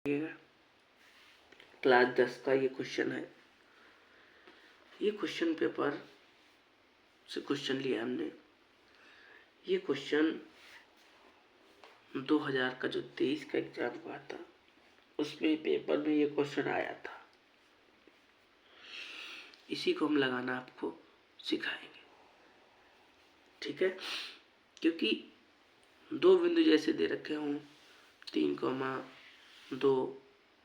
Class 10 का ये question है। ये क्वेश्चन पेपर से क्वेश्चन लिया हमने। ये क्वेश्चन 2000 का जो 23 का एग्जाम हुआ था उसमें पेपर में ये क्वेश्चन आया था। इसी को हम लगाना आपको सिखाएंगे, ठीक है। क्योंकि दो बिंदु जैसे दे रखे हों 3,2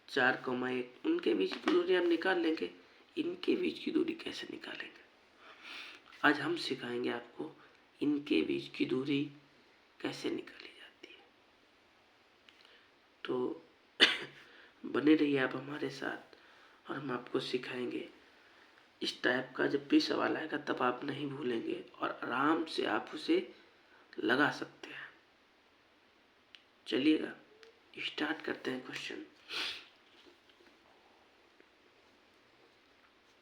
4,1 उनके बीच की दूरी हम निकाल लेंगे। इनके बीच की दूरी कैसे निकालेंगे आज हम सिखाएंगे आपको। इनके बीच की दूरी कैसे निकाली जाती है, तो बने रहिए आप हमारे साथ और हम आपको सिखाएंगे। इस टाइप का जब भी सवाल आएगा तब आप नहीं भूलेंगे और आराम से आप उसे लगा सकते हैं। चलिएगा स्टार्ट करते हैं क्वेश्चन।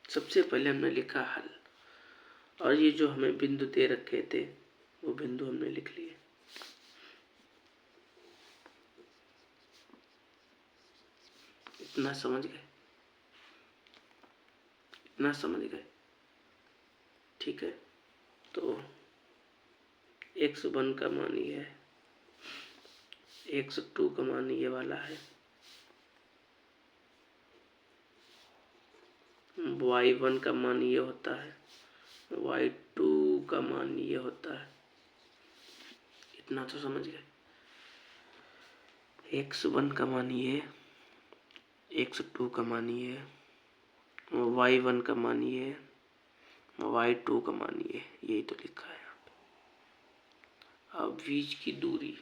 सबसे पहले हमने लिखा हल, और ये जो हमें बिंदु दे रखे थे वो बिंदु हमने लिख लिए। इतना समझ गए, इतना समझ गए, ठीक है। तो x1 का मान ये है, x2 का मान ये वाला है, y1 का मान ये होता है, y2 का मान ये होता है। इतना तो समझ गए। x1 का मान ये, x2 का मान ये, y1 का मान ये, y2 का मान ये, यही तो लिखा है यहाँ पे। अब बीच की दूरी,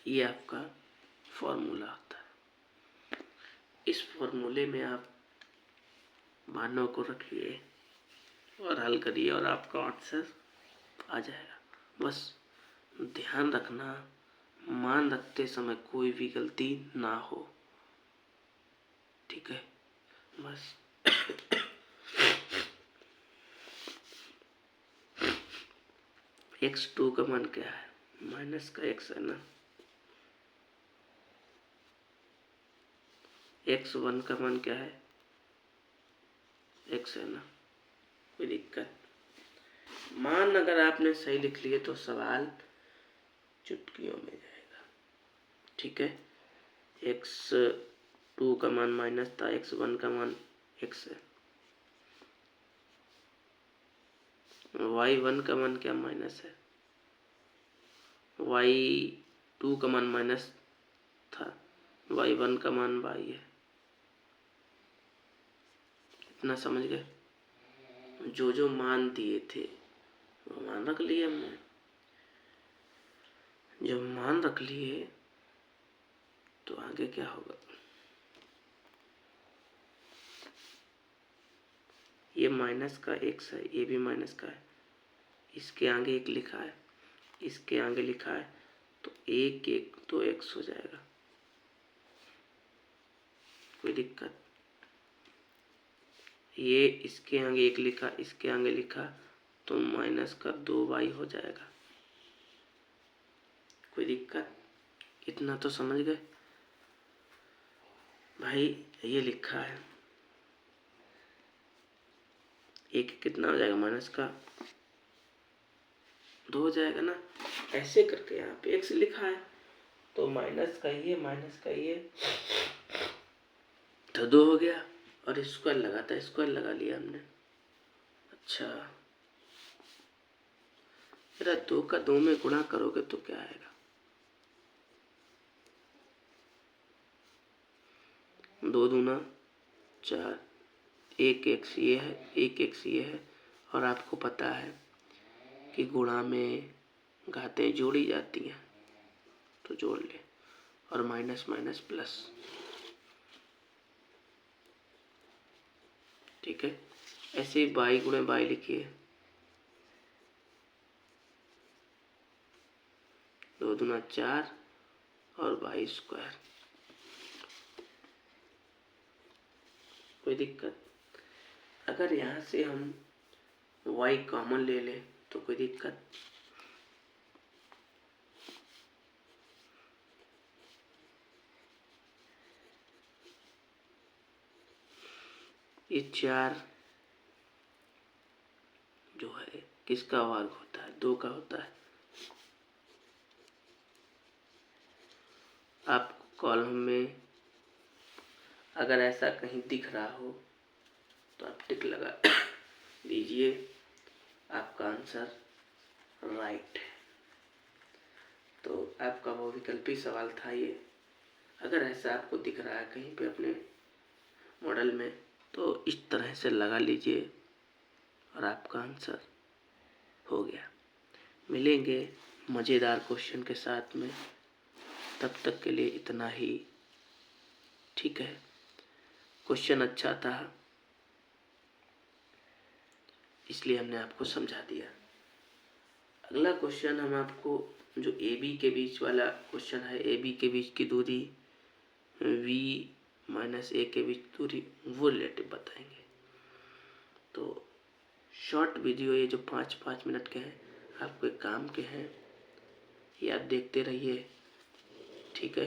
ये आपका फॉर्मूला होता है। इस फॉर्मूले में आप मानों को रखिए और हल करिए और आपका आंसर आ जाएगा। बस ध्यान रखना, मान रखते समय कोई भी गलती ना हो, ठीक है। बस x2 का मान क्या है, माइनस का x है ना। x1 का मान क्या है, x है ना। कोई दिक्कत, मान अगर आपने सही लिख लिए तो सवाल चुटकियों में जाएगा, ठीक है। x2 का मान माइनस था, x1 का मान x है, y1 का मान क्या माइनस है, y2 का मान माइनस था, y1 का मान y है। इतना समझ गए। जो जो मान दिए थे वो मान रख लिए हमने। जब मान रख लिए तो आगे क्या होगा, ये माइनस का x है, ये भी माइनस का है, इसके आगे एक लिखा है, इसके आगे लिखा है, तो एक एक तो x हो जाएगा। कोई दिक्कत, ये इसके आगे एक लिखा, इसके आगे लिखा, तो माइनस का 2y हो जाएगा। कोई दिक्कत, इतना तो समझ गए भाई। ये लिखा है, एक कितना हो जाएगा, माइनस का 2 हो जाएगा ना। ऐसे करके यहाँ पे x लिखा है तो माइनस का ये, माइनस का ये, तो 2 हो गया। और स्क्वायर लगा था, स्क्वायर लगा लिया हमने। अच्छा, मेरा 2 का 2 में गुणा करोगे तो क्या आएगा, 2 दूना 4, एक x ये है, एक x ये है। और आपको पता है कि गुणा में घातें जोड़ी जाती हैं, तो जोड़ ले। और माइनस माइनस प्लस, ठीक है। ऐसे ही y गुणे y लिखिए, 2 दूना 4 और y स्क्वायर। कोई दिक्कत? अगर यहाँ से हम y कॉमन ले लें तो कोई दिक्कत? ये 4 जो है किसका वर्ग होता है? 2 का होता है। आपको कॉलम में अगर ऐसा कहीं दिख रहा हो तो आप टिक लगा दीजिए, आपका आंसर राइट है। तो आपका वो विकल्पी सवाल था ये। अगर ऐसा आपको दिख रहा है कहीं पे अपने मॉडल में तो इस तरह से लगा लीजिए और आपका आंसर हो गया। मिलेंगे मज़ेदार क्वेश्चन के साथ में, तब तक के लिए इतना ही। ठीक है, क्वेश्चन अच्छा था इसलिए हमने आपको समझा दिया। अगला क्वेश्चन हम आपको जो ए बी के बीच वाला क्वेश्चन है, ए बी के बीच की दूरी, v माइनस ए के बीच दूरी, वो रिलेटिव बताएंगे। तो शॉर्ट वीडियो ये जो 5-5 मिनट के हैं, आपके काम के हैं, ये आप देखते रहिए। ठीक है।